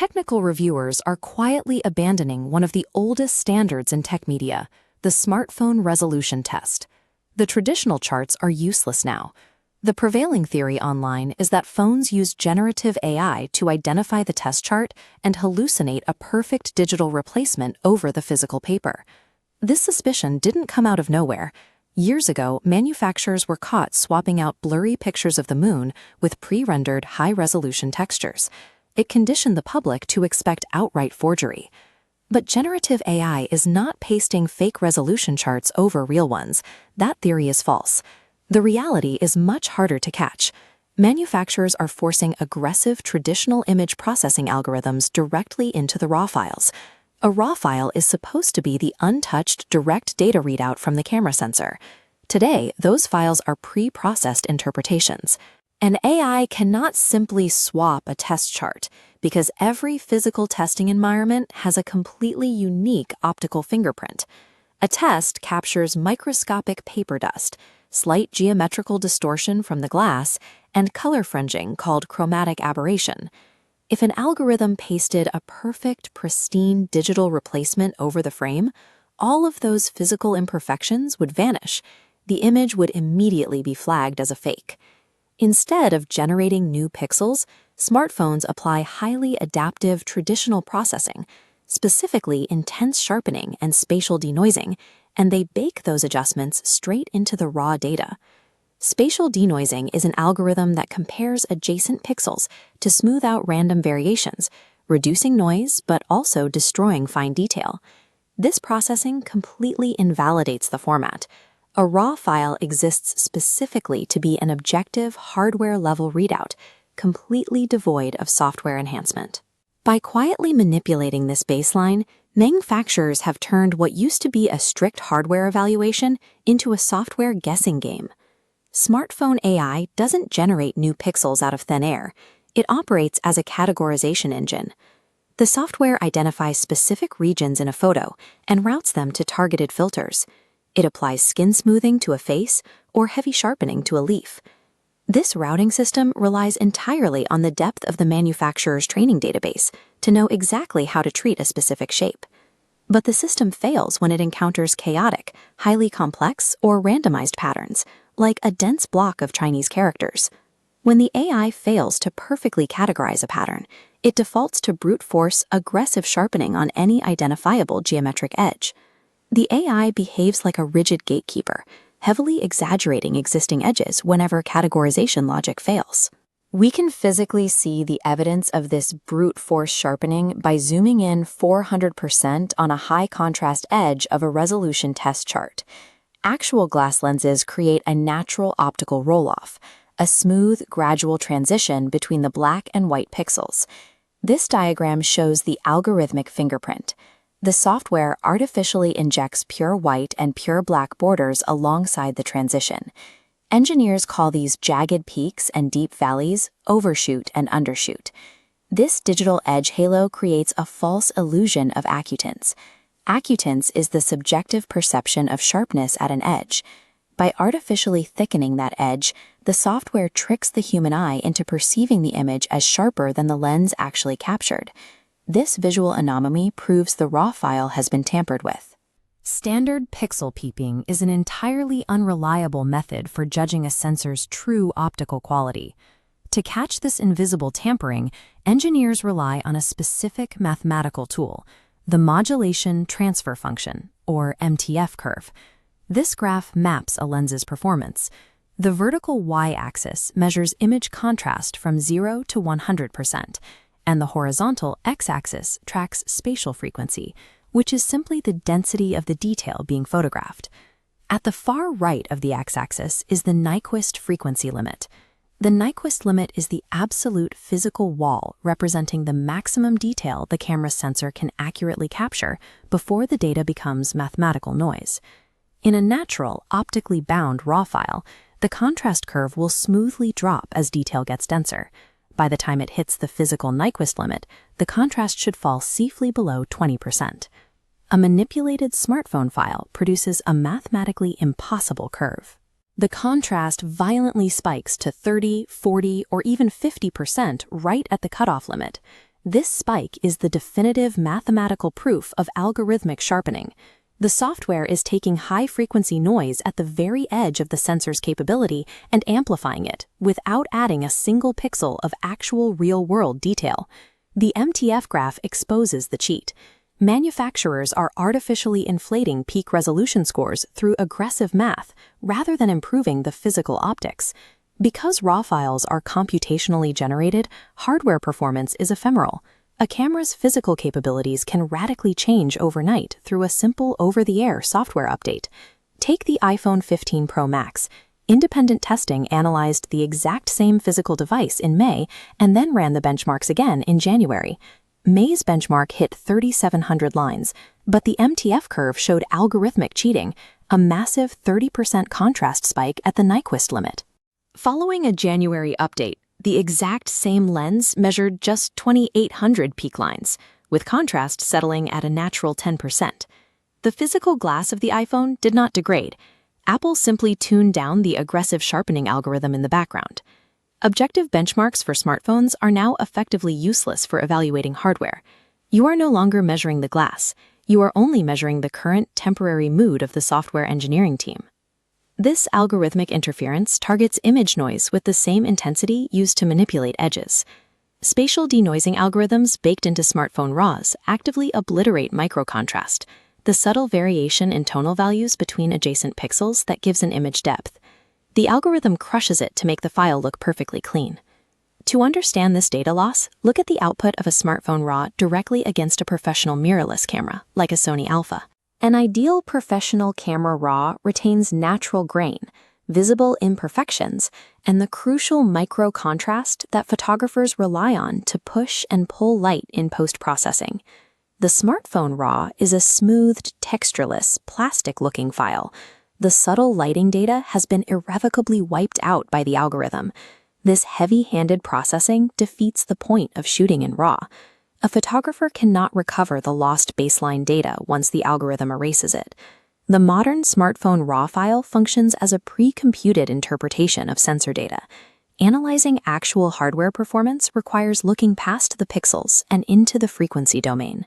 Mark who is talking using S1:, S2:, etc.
S1: technical reviewers are quietly abandoning one of the oldest standards in tech media, the smartphone resolution test. The traditional charts are useless now. The prevailing theory online is that phones use generative AI to identify the test chart and hallucinate a perfect digital replacement over the physical paper. This suspicion didn't come out of nowhere. Years ago, manufacturers were caught swapping out blurry pictures of the moon with pre-rendered high-resolution textures. It conditioned the public to expect outright forgery. But generative AI is not pasting fake resolution charts over real ones. That theory is false. The reality is much harder to catch. Manufacturers are forcing aggressive traditional image processing algorithms directly into the raw files. A raw file is supposed to be the untouched direct data readout from the camera sensor. Today, those files are pre-processed interpretations. An AI cannot simply swap a test chart because every physical testing environment has a completely unique optical fingerprint. A test captures microscopic paper dust, slight geometrical distortion from the glass, and color fringing called chromatic aberration. If an algorithm pasted a perfect, pristine digital replacement over the frame, all of those physical imperfections would vanish. The image would immediately be flagged as a fake. Instead of generating new pixels, smartphones apply highly adaptive traditional processing, specifically intense sharpening and spatial denoising, and they bake those adjustments straight into the raw data. Spatial denoising is an algorithm that compares adjacent pixels to smooth out random variations, reducing noise but also destroying fine detail. This processing completely invalidates the format. A raw file exists specifically to be an objective hardware-level readout, completely devoid of software enhancement. By quietly manipulating this baseline, manufacturers have turned what used to be a strict hardware evaluation into a software guessing game. Smartphone AI doesn't generate new pixels out of thin air. It operates as a categorization engine. The software identifies specific regions in a photo and routes them to targeted filters. It applies skin smoothing to a face or heavy sharpening to a leaf. This routing system relies entirely on the depth of the manufacturer's training database to know exactly how to treat a specific shape. But the system fails when it encounters chaotic, highly complex, or randomized patterns, like a dense block of Chinese characters. When the AI fails to perfectly categorize a pattern, it defaults to brute force aggressive sharpening on any identifiable geometric edge. The AI behaves like a rigid gatekeeper, heavily exaggerating existing edges whenever categorization logic fails. We can physically see the evidence of this brute force sharpening by zooming in 400% on a high contrast edge of a resolution test chart. Actual glass lenses create a natural optical roll-off, a smooth, gradual transition between the black and white pixels. This diagram shows the algorithmic fingerprint. The software artificially injects pure white and pure black borders alongside the transition. Engineers call these jagged peaks and deep valleys overshoot and undershoot. This digital edge halo creates a false illusion of acutance. Acutance is the subjective perception of sharpness at an edge. By artificially thickening that edge, the software tricks the human eye into perceiving the image as sharper than the lens actually captured. This visual anomaly proves the raw file has been tampered with. Standard pixel peeping is an entirely unreliable method for judging a sensor's true optical quality. To catch this invisible tampering, engineers rely on a specific mathematical tool, the modulation transfer function, or MTF curve. This graph maps a lens's performance. The vertical y-axis measures image contrast from 0 to 100%, and the horizontal x-axis tracks spatial frequency, which is simply the density of the detail being photographed. At the far right of the x-axis is the Nyquist frequency limit. The Nyquist limit is the absolute physical wall representing the maximum detail the camera's sensor can accurately capture before the data becomes mathematical noise. In a natural, optically bound RAW file, the contrast curve will smoothly drop as detail gets denser. By the time it hits the physical Nyquist limit, the contrast should fall safely below 20%. A manipulated smartphone file produces a mathematically impossible curve. The contrast violently spikes to 30, 40, or even 50% right at the cutoff limit. This spike is the definitive mathematical proof of algorithmic sharpening. The software is taking high-frequency noise at the very edge of the sensor's capability and amplifying it without adding a single pixel of actual real-world detail. The MTF graph exposes the cheat. Manufacturers are artificially inflating peak resolution scores through aggressive math rather than improving the physical optics. Because raw files are computationally generated, hardware performance is ephemeral. A camera's physical capabilities can radically change overnight through a simple over-the-air software update. Take the iPhone 15 Pro Max. Independent testing analyzed the exact same physical device in May and then ran the benchmarks again in January. May's benchmark hit 3,700 lines, but the MTF curve showed algorithmic cheating, a massive 30% contrast spike at the Nyquist limit. Following a January update, the exact same lens measured just 2,800 peak lines, with contrast settling at a natural 10%. The physical glass of the iPhone did not degrade. Apple simply tuned down the aggressive sharpening algorithm in the background. Objective benchmarks for smartphones are now effectively useless for evaluating hardware. You are no longer measuring the glass. You are only measuring the current temporary mood of the software engineering team. This algorithmic interference targets image noise with the same intensity used to manipulate edges. Spatial denoising algorithms baked into smartphone RAWs actively obliterate microcontrast, the subtle variation in tonal values between adjacent pixels that gives an image depth. The algorithm crushes it to make the file look perfectly clean. To understand this data loss, look at the output of a smartphone RAW directly against a professional mirrorless camera, like a Sony Alpha. An ideal professional camera RAW retains natural grain, visible imperfections, and the crucial micro-contrast that photographers rely on to push and pull light in post-processing. The smartphone RAW is a smoothed, textureless, plastic-looking file. The subtle lighting data has been irrevocably wiped out by the algorithm. This heavy-handed processing defeats the point of shooting in RAW. A photographer cannot recover the lost baseline data once the algorithm erases it. The modern smartphone RAW file functions as a pre-computed interpretation of sensor data. Analyzing actual hardware performance requires looking past the pixels and into the frequency domain.